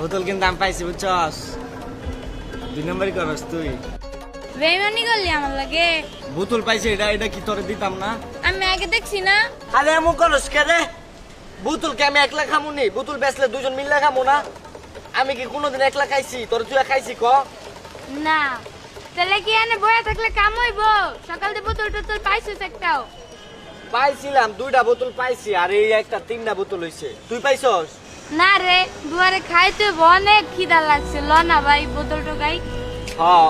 বোতল কিন্তু আমি পাইছি বুঝছস। 2 নম্বরই করস তুই। বেইমানি করলি আমার লাগে। বোতল পাইছি, এটা কি তোরে দিতাম না? আমি আগে দেখছি না। আরে এমন করস কে রে? বোতল কে আমি একলা খামু নি? বোতল বেচলে দুজন মিললে খামু না? আমি কি কোনোদিন একলা খাইছি? তোরে তুই খাইছি ক? না তাহলে কি এনে বয়া থাকলে কাম হইব? সকাল থেকে বোতল টোতল পাইছিস একটাও? পাইছিলাম 2টা বোতল পাইছি, আর এই একটা 3টা বোতল হইছে। তুই পাইছস? না রে, দুয়ারে খাইতে অনেক খিদা লাগছে। ল না ভাই বোতলটা গাই। হ্যাঁ,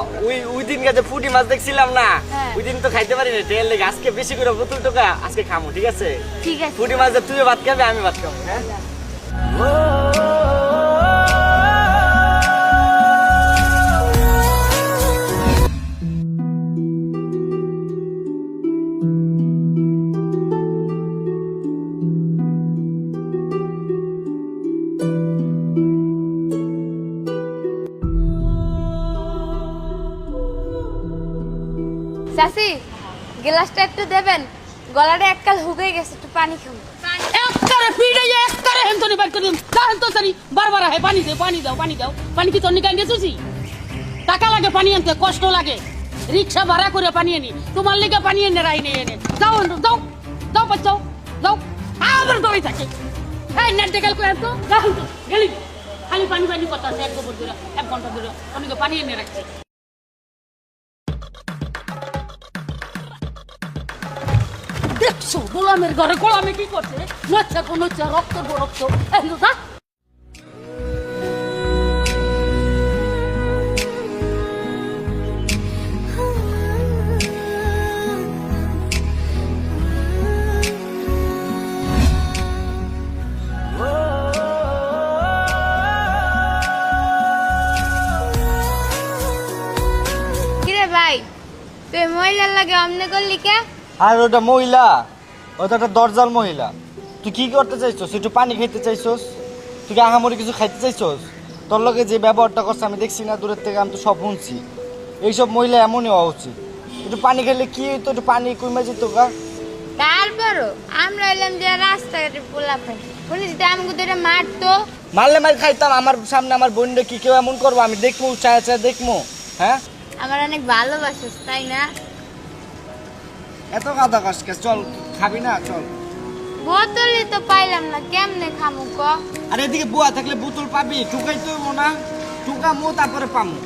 ওই দিন কাছে ফুটি মাছ দেখছিলাম না, হ্যাঁ। ওই দিন তো খাইতে পারি না তেল লেগে। আজকে বেশি করে বোতল টোকা আজকে খামু, ঠিক আছে? ঠিক আছে। ফুটি মাছ তুইও ভাত খাবি, আমি ভাত খাবো, হ্যাঁ? চাচি গ্লাসটা একটু দেবেন, গলাটা এককাল হুগে গেছে, একটু পানি খাবো। একবারে ফিরে যায়, একবারে হেমতনি বাইর করে দিন। যা হেমতো সারি বারবার আহে, পানি দাও, পানি দাও, পানি দাও। পানি কি তোর নিকান গেছুছি? টাকা লাগে পানি আনতে, কষ্ট লাগে। রিক্সা ভাড়া করে পানি আনি, তোমার লিগে পানি এনে রাই নেই এনে। যাও যাও যাও বাচ্চাও যাও, আবার দৌড়ে থাকে। এই নেট দেখাল করে তো যাও তো গেলি, খালি পানি পানি কথা আছে। 1 ঘন্টা ধরে 1 ঘন্টা ধরে অনেকে পানি এনে রাখছে। দেখছো গোলামের ঘরে গোলামে কি করছে? নচ্ছা কোন রক্ত রক্ত যা। কিরে ভাই, তুই মহিলার লাগে অমনে করলি কে? আর ওটা মহিলা, ওটা একটা দরজাল মহিলা। তুই কি করতে চাইছস? একটু পানি খাইতে চাইছস? তুই কি আহামরি কিছু খাইতে চাইছস? তোর লগে যে ব্যবহারটা করছে আমি দেখছি না দূরের থেকে, আমি তো সব শুনছি। এইসব মহিলা এমনই হওয়া উচিত। একটু পানি খেলে কি হইতো? একটু পানি কমে যেত গা। তারপরও আমরা এলাম যে রাস্তাঘাটে পোলা পাই, শুনি যদি আমাকে তো এটা মারতো। মারলে মার খাইতাম। আমার সামনে আমার বোনটা কি কেউ এমন করবো? আমি দেখবো, চায়া চায়া দেখবো, হ্যাঁ? আমার অনেক ভালোবাসিস তাই না? এত কাদা কাজ, চল খাবি না? চল। বোতলই তো পাইলাম না, কেমনে খামু ক? আর এদিকে বুয়া থাকলে বোতল পাবি, টুকাই তো না, টুকা মো তারপরে পামু।